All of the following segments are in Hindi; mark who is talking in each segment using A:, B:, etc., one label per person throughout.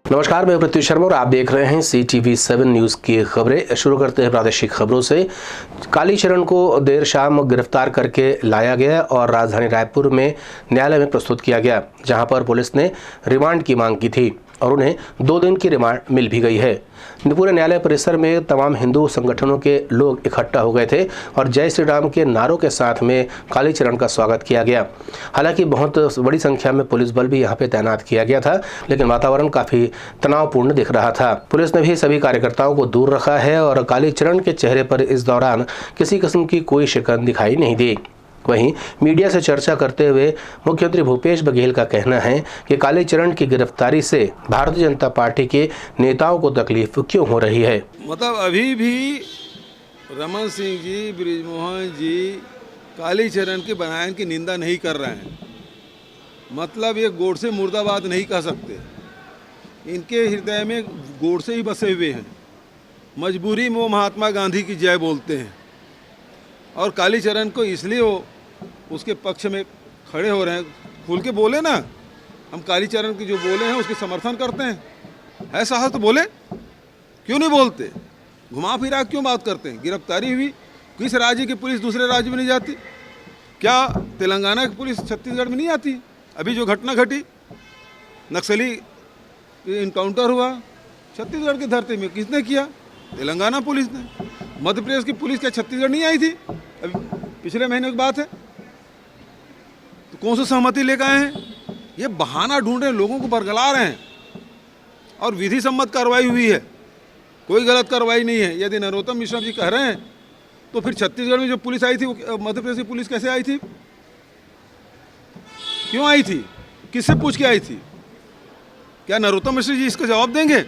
A: नमस्कार, मैं प्रत्युष शर्मा और आप देख रहे हैं CTV7 न्यूज़ की खबरें। शुरू करते हैं प्रादेशिक खबरों से। कालीचरण को देर शाम गिरफ्तार करके लाया गया और राजधानी रायपुर में न्यायालय में प्रस्तुत किया गया, जहां पर पुलिस ने रिमांड की मांग की थी और उन्हें 2 दिन की रिमांड मिल भी गई है। पूरे न्यायालय परिसर में तमाम हिंदू संगठनों के लोग इकट्ठा हो गए थे और जय श्री राम के नारों के साथ में कालीचरण का स्वागत किया गया। हालांकि बहुत बड़ी संख्या में पुलिस बल भी यहां पे तैनात किया गया था, लेकिन वातावरण काफी तनावपूर्ण दिख रहा था। पुलिस ने भी सभी कार्यकर्ताओं को दूर रखा है और कालीचरण के चेहरे पर इस दौरान किसी किस्म की कोई शिकन दिखाई नहीं दी। वहीं मीडिया से चर्चा करते हुए मुख्यमंत्री भूपेश बघेल का कहना है कि कालीचरण की गिरफ्तारी से भारतीय जनता पार्टी के नेताओं को तकलीफ क्यों हो रही है।
B: मतलब अभी भी रमन सिंह जी, बृजमोहन जी कालीचरण के बयान की निंदा नहीं कर रहे हैं। मतलब ये गोडसे मुर्दाबाद नहीं कह सकते। इनके हृदय में गोडसे ही बसे हुए हैं। मजबूरी में वो महात्मा गांधी की जय बोलते हैं और कालीचरण को इसलिए वो उसके पक्ष में खड़े हो रहे हैं। खुल के बोले ना, हम कालीचरण की जो बोले हैं उसके समर्थन करते हैं। है साहस तो बोले, क्यों नहीं बोलते? घुमा फिरा क्यों बात करते हैं? गिरफ्तारी हुई, किस राज्य की पुलिस दूसरे राज्य में नहीं जाती? क्या तेलंगाना की पुलिस छत्तीसगढ़ में नहीं आती? अभी जो घटना घटी, नक्सली इनकाउंटर हुआ, छत्तीसगढ़ की धरती में किसने किया? तेलंगाना पुलिस ने। मध्य प्रदेश की पुलिस क्या छत्तीसगढ़ नहीं आई थी? अभी पिछले महीने की बात है। तो कौन सी सहमति लेकर आए हैं? ये बहाना ढूंढ रहे हैं, लोगों को बरगला रहे हैं। और विधि सम्मत कार्रवाई हुई है, कोई गलत कार्रवाई नहीं है। यदि नरोत्तम मिश्रा जी कह रहे हैं तो फिर छत्तीसगढ़ में जो पुलिस आई थी, वो मध्य प्रदेश की पुलिस कैसे आई थी? क्यों आई थी? किससे पूछ के आई थी? क्या नरोत्तम मिश्रा जी इसका जवाब देंगे?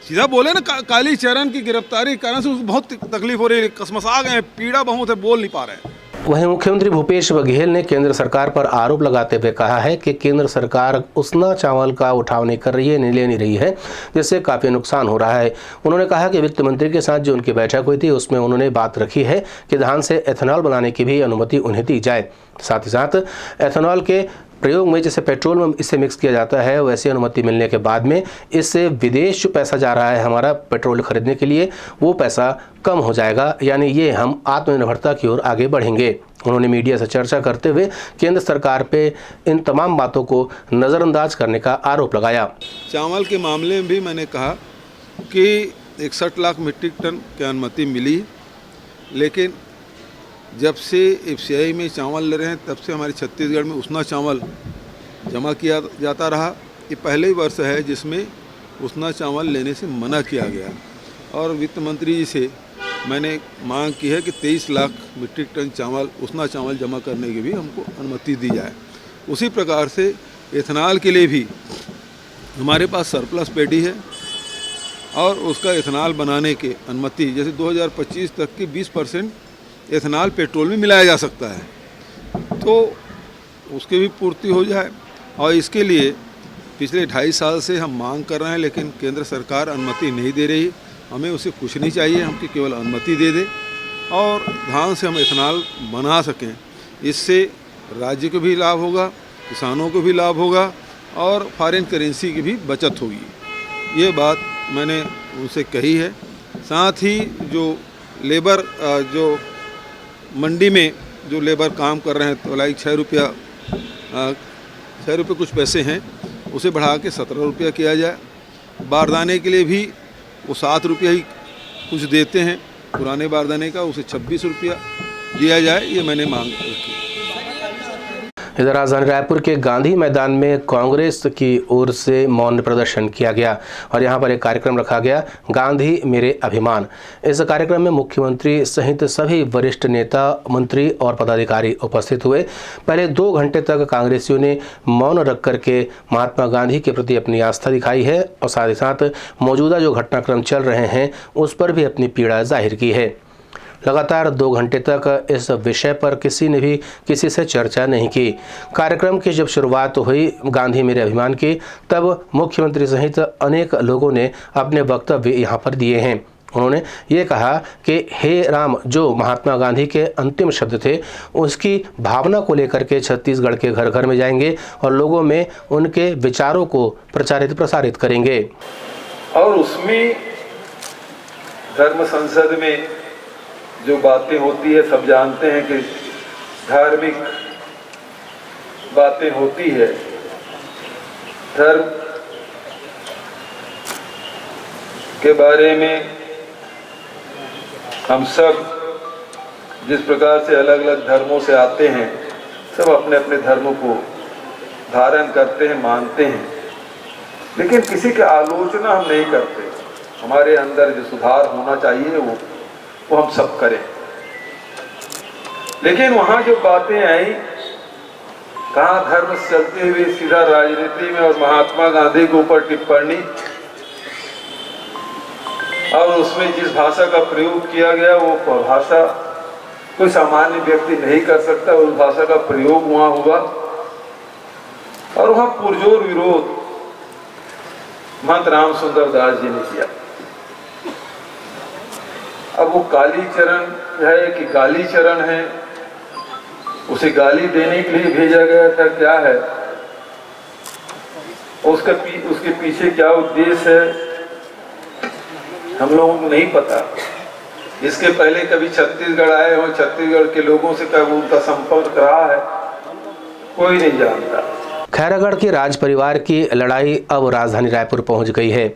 B: सीधा बोले ना, कालीचरण की गिरफ्तारी के कारण से उसको बहुत तकलीफ हो रही है, कसमसा गए, पीड़ा बहुत है, बोल नहीं पा रहे हैं।
A: वहीं मुख्यमंत्री भूपेश बघेल ने केंद्र सरकार पर आरोप लगाते हुए कहा है कि केंद्र सरकार उसना चावल का उठाव नहीं कर रही है, नहीं ले नहीं रही है, जिससे काफ़ी नुकसान हो रहा है। उन्होंने कहा कि वित्त मंत्री के साथ जो उनकी बैठक हुई थी उसमें उन्होंने बात रखी है कि धान से एथेनॉल बनाने की भी अनुमति उन्हें दी जाए। साथ ही साथ एथेनॉल के प्रयोग में जैसे पेट्रोल में इससे मिक्स किया जाता है, वैसे अनुमति मिलने के बाद में इससे विदेश जो पैसा जा रहा है हमारा पेट्रोल खरीदने के लिए, वो पैसा कम हो जाएगा, यानी ये हम आत्मनिर्भरता की ओर आगे बढ़ेंगे। उन्होंने मीडिया से चर्चा करते हुए केंद्र सरकार पे इन तमाम बातों को नज़रअंदाज करने का आरोप लगाया।
B: चावल के मामले में भी मैंने कहा कि 61 लाख मीट्रिक टन की अनुमति मिली, लेकिन जब से FCI में चावल ले रहे हैं तब से हमारे छत्तीसगढ़ में उसना चावल जमा किया जाता रहा। ये पहले ही वर्ष है जिसमें उसना चावल लेने से मना किया गया और वित्त मंत्री जी से मैंने मांग की है कि 23 लाख मीट्रिक टन चावल, उसना चावल जमा करने की भी हमको अनुमति दी जाए। उसी प्रकार से एथेनॉल के लिए भी हमारे पास सरप्लस पेडी है और उसका एथेनॉल बनाने की अनुमति, जैसे 2025 तक की 20% एथेनॉल पेट्रोल में मिलाया जा सकता है, तो उसकी भी पूर्ति हो जाए। और इसके लिए पिछले 2.5 साल से हम मांग कर रहे हैं, लेकिन केंद्र सरकार अनुमति नहीं दे रही। हमें उसे कुछ नहीं चाहिए, हमको केवल अनुमति दे दे और धान से हम एथेनॉल बना सकें। इससे राज्य को भी लाभ होगा, किसानों को भी लाभ होगा और फॉरेन करेंसी की भी बचत होगी। ये बात मैंने उनसे कही है। साथ ही जो लेबर, जो मंडी में जो लेबर काम कर रहे हैं, तो लाइक 6 रुपया कुछ पैसे हैं, उसे बढ़ा के 17 रुपया किया जाए। बारदाने के लिए भी वो 7 रुपया ही कुछ देते हैं, पुराने बारदाने का उसे 26 रुपया दिया जाए, ये मैंने मांग रखी।
A: इधर राजधानी रायपुर के गांधी मैदान में कांग्रेस की ओर से मौन प्रदर्शन किया गया और यहां पर एक कार्यक्रम रखा गया, गांधी मेरे अभिमान। इस कार्यक्रम में मुख्यमंत्री सहित सभी वरिष्ठ नेता, मंत्री और पदाधिकारी उपस्थित हुए। पहले 2 घंटे तक कांग्रेसियों ने मौन रख करके महात्मा गांधी के प्रति अपनी आस्था दिखाई है और साथ ही साथ मौजूदा जो घटनाक्रम चल रहे हैं उस पर भी अपनी पीड़ा जाहिर की है। लगातार 2 घंटे तक इस विषय पर किसी ने भी किसी से चर्चा नहीं की। कार्यक्रम की जब शुरुआत हुई गांधी मेरे अभिमान की, तब मुख्यमंत्री सहित अनेक लोगों ने अपने वक्तव्य यहाँ पर दिए हैं। उन्होंने ये कहा कि हे राम जो महात्मा गांधी के अंतिम शब्द थे, उसकी भावना को लेकर के छत्तीसगढ़ के घर घर में जाएंगे और लोगों में उनके विचारों को प्रसारित करेंगे।
C: और उसमें धर्म संसद में जो बातें होती है, सब जानते हैं कि धार्मिक बातें होती है। धर्म के बारे में हम सब जिस प्रकार से अलग अलग धर्मों से आते हैं, सब अपने अपने धर्मों को धारण करते हैं, मानते हैं, लेकिन किसी की आलोचना हम नहीं करते। हमारे अंदर जो सुधार होना चाहिए वो हम सब करें। लेकिन वहाँ जो बातें आई, कहाँ धर्म से चलते हुए सीधा राजनीति में और महात्मा गांधी के ऊपर टिप्पणी, और उसमें जिस भाषा का प्रयोग किया गया वो भाषा कोई सामान्य व्यक्ति नहीं कर सकता। उस भाषा का प्रयोग वहाँ हुआ और वहाँ पुरजोर विरोध महंत राम सुंदर दास जी ने किया। अब वो कालीचरण है कि गालीचरण है, उसे गाली देने के लिए भेजा गया था, क्या है उसके पीछे क्या उद्देश्य है, हम लोगों को नहीं पता। इसके पहले कभी छत्तीसगढ़ आए हो, छत्तीसगढ़ के लोगों से कभी उनका संपर्क रहा है, कोई नहीं जानता।
A: खैरागढ़ के राज परिवार की लड़ाई अब राजधानी रायपुर पहुंच गई है।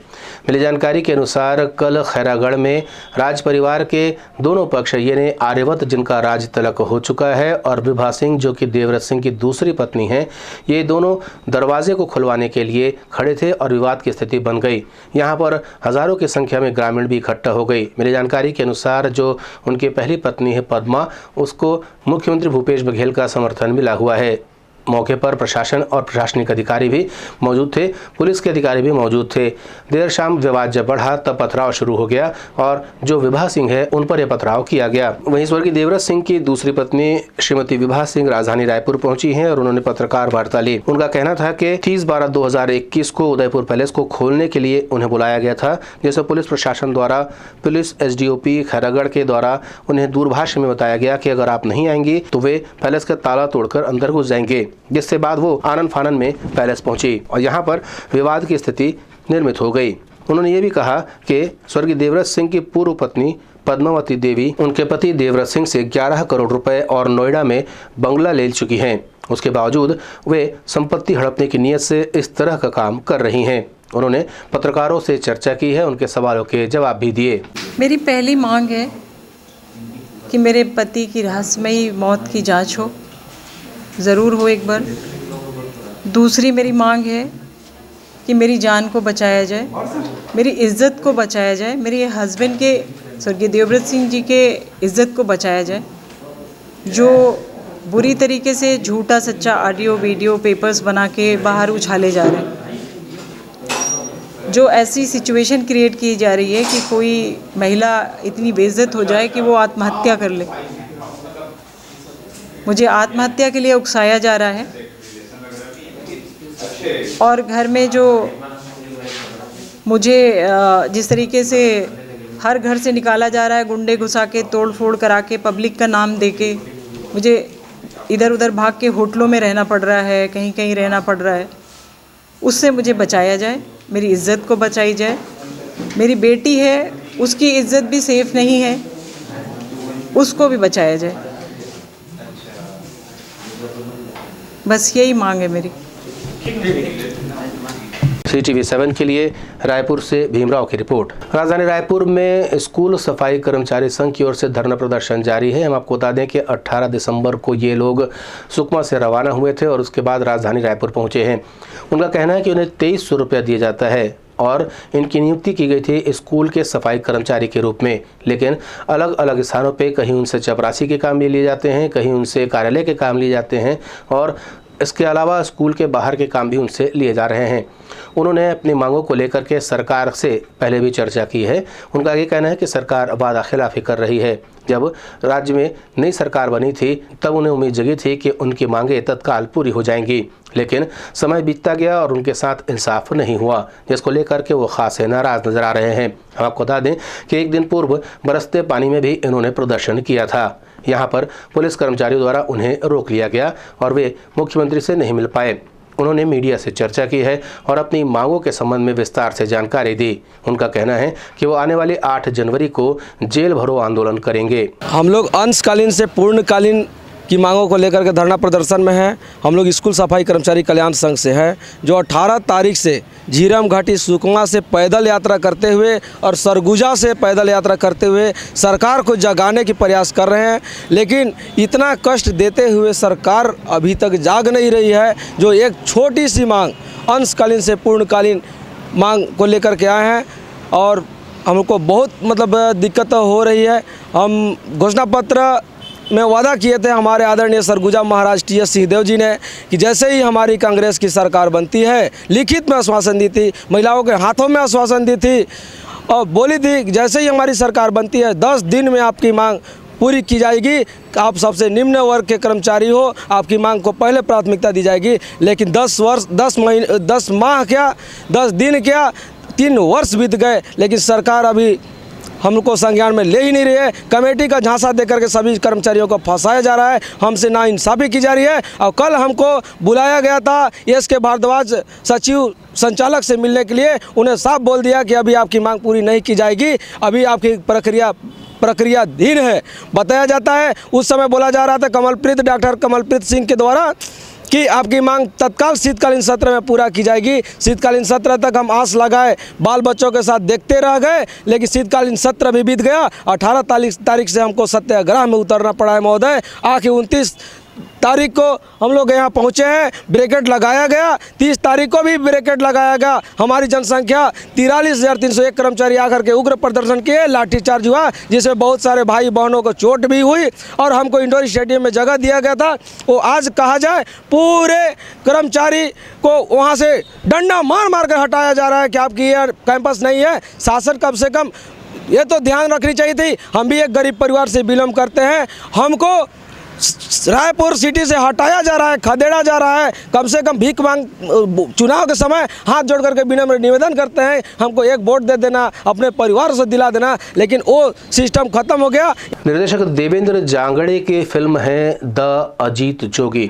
A: मिली जानकारी के अनुसार कल खैरागढ़ में राज परिवार के दोनों पक्ष यानी आर्यवत जिनका राज तलक हो चुका है और विभा सिंह जो कि देवव्रत सिंह की दूसरी पत्नी हैं, ये दोनों दरवाजे को खुलवाने के लिए खड़े थे और विवाद की स्थिति बन गई। यहाँ पर हजारों की संख्या में ग्रामीण भी इकट्ठा हो गई। मिली जानकारी के अनुसार जो उनकी पहली पत्नी है पद्मा, उसको मुख्यमंत्री भूपेश बघेल का समर्थन मिला हुआ है। मौके पर प्रशासन और प्रशासनिक अधिकारी भी मौजूद थे, पुलिस के अधिकारी भी मौजूद थे। देर शाम विवाद जब बढ़ा तब पथराव शुरू हो गया और जो विभा सिंह है उन पर यह पथराव किया गया। वहीं स्वर्गीय देवव्रत सिंह की दूसरी पत्नी श्रीमती विभा सिंह राजधानी रायपुर पहुंची हैं और उन्होंने पत्रकार वार्ता ली। उनका कहना था कि 30/12/2021 को उदयपुर पैलेस को खोलने के लिए उन्हें बुलाया गया था, जिसे पुलिस प्रशासन द्वारा पुलिस SDOP खैरागढ़ के द्वारा उन्हें दूरभाष में बताया गया कि अगर आप नहीं आएंगी तो वे पैलेस का ताला तोड़कर अंदर घुस जाएंगे, जिसके बाद वो आनन फानन में पैलेस पहुंची और यहाँ पर विवाद की स्थिति निर्मित हो गई। उन्होंने ये भी कहा कि स्वर्गीय देवव्रत सिंह की पूर्व पत्नी पद्मावती देवी उनके पति देवव्रत सिंह से 11 करोड़ रुपए और नोएडा में बंगला ले चुकी हैं। उसके बावजूद वे संपत्ति हड़पने की नीयत से इस तरह का काम कर रही हैं। उन्होंने पत्रकारों से चर्चा की है, उनके सवालों के जवाब भी दिए।
D: मेरी पहली मांग है कि मेरे पति की रहस्यमयी मौत की जांच हो, ज़रूर हो एक बार। दूसरी मेरी मांग है कि मेरी जान को बचाया जाए, मेरी इज़्ज़त को बचाया जाए, मेरे हस्बैंड के स्वर्गीय देवव्रत सिंह जी के इज़्ज़त को बचाया जाए, जो बुरी तरीके से झूठा सच्चा ऑडियो वीडियो पेपर्स बना के बाहर उछाले जा रहे हैं, जो ऐसी सिचुएशन क्रिएट की जा रही है कि कोई महिला इतनी बेइज्जत हो जाए कि वो आत्महत्या कर ले। मुझे आत्महत्या के लिए उकसाया जा रहा है और घर में जो मुझे जिस तरीके से हर घर से निकाला जा रहा है, गुंडे घुसा के तोड़ फोड़ करा के पब्लिक का नाम दे के मुझे इधर उधर भाग के होटलों में रहना पड़ रहा है, कहीं कहीं रहना पड़ रहा है, उससे मुझे बचाया जाए, मेरी इज़्ज़त को बचाई जाए। मेरी बेटी है, उसकी इज़्ज़त भी सेफ नहीं है, उसको भी बचाया जाए। बस यही मांग है मेरी।
A: CTV7 के लिए रायपुर से भीमराव की रिपोर्ट। राजधानी रायपुर में स्कूल सफाई कर्मचारी संघ की ओर से धरना प्रदर्शन जारी है। हम आपको बता दें कि 18 दिसंबर को ये लोग सुकमा से रवाना हुए थे और उसके बाद राजधानी रायपुर पहुंचे हैं। उनका कहना है कि उन्हें 2300 रुपया दिया जाता है और इनकी नियुक्ति की गई थी स्कूल के सफाई कर्मचारी के रूप में, लेकिन अलग अलग स्थानों पे कहीं उनसे चपरासी के काम भी लिए जाते हैं, कहीं उनसे कार्यालय के काम लिए जाते हैं और इसके अलावा स्कूल के बाहर के काम भी उनसे लिए जा रहे हैं। उन्होंने अपनी मांगों को लेकर के सरकार से पहले भी चर्चा की है। उनका ये कहना है कि सरकार वादा खिलाफी कर रही है। जब राज्य में नई सरकार बनी थी तब उन्हें उम्मीद जगी थी कि उनकी मांगें तत्काल पूरी हो जाएंगी। लेकिन समय बीतता गया और उनके साथ इंसाफ नहीं हुआ, जिसको लेकर के वो खासे नाराज नजर आ रहे हैं। हम आपको बता दें कि एक दिन पूर्व बरसते पानी में भी इन्होंने प्रदर्शन किया था। यहाँ पर पुलिस कर्मचारियों द्वारा उन्हें रोक लिया गया और वे मुख्यमंत्री से नहीं मिल पाए। उन्होंने मीडिया से चर्चा की है और अपनी मांगों के संबंध में विस्तार से जानकारी दी। उनका कहना है कि वो आने वाले 8 जनवरी को जेल भरो आंदोलन करेंगे।
E: हम लोग अंशकालीन से पूर्णकालीन की मांगों को लेकर के धरना प्रदर्शन में है। हम लोग स्कूल सफाई कर्मचारी कल्याण संघ से है, जो 18 तारीख से झीरम घाटी सुकमा से पैदल यात्रा करते हुए और सरगुजा से पैदल यात्रा करते हुए सरकार को जगाने की प्रयास कर रहे हैं। लेकिन इतना कष्ट देते हुए सरकार अभी तक जाग नहीं रही है। जो एक छोटी सी मांग अंशकालीन से पूर्णकालीन मांग को लेकर के आए हैं और हमको बहुत दिक्कत हो रही है। हम घोषणा पत्र में वादा किए थे हमारे आदरणीय सरगुजा महाराज टी.एस. सिंहदेव जी ने कि जैसे ही हमारी कांग्रेस की सरकार बनती है, लिखित में आश्वासन दी थी, महिलाओं के हाथों में आश्वासन दी थी और बोली थी कि जैसे ही हमारी सरकार बनती है 10 दिन में आपकी मांग पूरी की जाएगी। आप सबसे निम्न वर्ग के कर्मचारी हो, आपकी मांग को पहले प्राथमिकता दी जाएगी। लेकिन 10 माह क्या, 10 दिन क्या, 3 वर्ष बीत गए, लेकिन सरकार अभी हमको संज्ञान में ले ही नहीं रही है। कमेटी का झांसा देकर के सभी कर्मचारियों को फंसाया जा रहा है, हमसे नाइंसाफ़ी की जा रही है। और कल हमको बुलाया गया था एस.के. भारद्वाज सचिव संचालक से मिलने के लिए। उन्हें साफ बोल दिया कि अभी आपकी मांग पूरी नहीं की जाएगी, अभी आपकी प्रक्रियाधीन है। बताया जाता है उस समय बोला जा रहा था डॉक्टर कमलप्रीत सिंह के द्वारा कि आपकी मांग तत्काल शीतकालीन सत्र में पूरा की जाएगी। शीतकालीन सत्र तक हम आस लगाए, बाल बच्चों के साथ देखते रह गए, लेकिन शीतकालीन सत्र भी बीत गया। 18 तारीख से हमको सत्याग्रह में उतरना पड़ा है महोदय। आखिर 29 तारीख को हम लोग यहाँ पहुँचे हैं, ब्रेकेट लगाया गया। 30 तारीख को भी ब्रेकेट लगाया गया। हमारी जनसंख्या 43,301 कर्मचारी आकर के उग्र प्रदर्शन किए, लाठीचार्ज हुआ, जिसमें बहुत सारे भाई बहनों को चोट भी हुई और हमको इंडोर स्टेडियम में जगह दिया गया था। वो आज कहा जाए पूरे कर्मचारी को वहाँ से डंडा मार कर हटाया जा रहा है कि आपकी ये कैंपस नहीं है। शासन कम से कम ये तो ध्यान रखनी चाहिए थी। हम भी एक गरीब परिवार से बिलोंग करते हैं, हमको रायपुर सिटी से हटाया जा रहा है, खदेड़ा जा रहा है। कम से कम भीख मांग चुनाव के समय हाथ जोड़ करके विनम्र निवेदन करते हैं, हमको एक वोट दे देना, अपने परिवार से दिला देना, लेकिन वो सिस्टम खत्म हो गया।
A: निर्देशक देवेंद्र जांगड़े की फिल्म है द अजीत जोगी।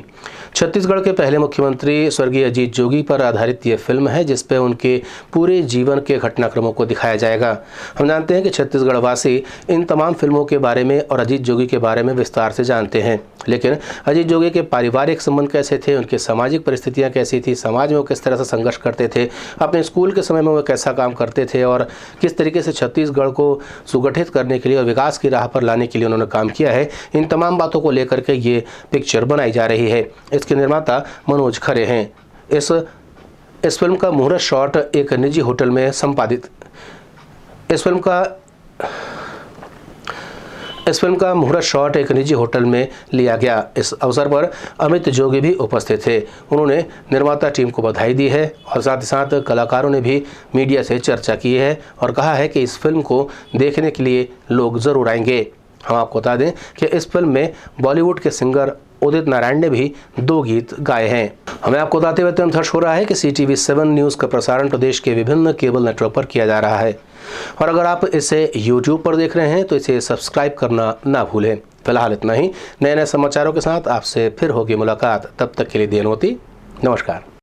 A: छत्तीसगढ़ के पहले मुख्यमंत्री स्वर्गीय अजीत जोगी पर आधारित ये फिल्म है, जिसपे उनके पूरे जीवन के घटनाक्रमों को दिखाया जाएगा। हम जानते हैं कि छत्तीसगढ़ वासी इन तमाम फिल्मों के बारे में और अजीत जोगी के बारे में विस्तार से जानते हैं, लेकिन अजीत जोगी के पारिवारिक संबंध कैसे थे, उनकी सामाजिक परिस्थितियां कैसी थी, समाज में वो किस तरह से संघर्ष करते थे, अपने स्कूल के समय में वो कैसा काम करते थे और किस तरीके से छत्तीसगढ़ को सुगठित करने के लिए और विकास की राह पर लाने के लिए उन्होंने काम किया है, इन तमाम बातों को लेकर के ये पिक्चर बनाई जा रही है। इसके निर्माता मनोज खरे हैं। इस फिल्म का मुहूर्त शॉट एक निजी होटल में संपादित इस फिल्म का मुहूर्त शॉट एक निजी होटल में लिया गया। इस अवसर पर अमित जोगी भी उपस्थित थे। उन्होंने निर्माता टीम को बधाई दी है और साथ ही साथ कलाकारों ने भी मीडिया से चर्चा की है और कहा है कि इस फिल्म को देखने के लिए लोग ज़रूर आएंगे। हम आपको बता दें कि इस फिल्म में बॉलीवुड के सिंगर उदित नारायण ने भी 2 गीत गाए हैं। हमें आपको बताते हुए अत्यंत हर्ष हो रहा है कि CTV7 न्यूज़ का प्रसारण प्रदेश के विभिन्न केबल नेटवर्क पर किया जा रहा है और अगर आप इसे YouTube पर देख रहे हैं तो इसे सब्सक्राइब करना ना भूलें। फिलहाल इतना ही। नए समाचारों के साथ आपसे फिर होगी मुलाकात। तब तक के लिए देनवती, नमस्कार।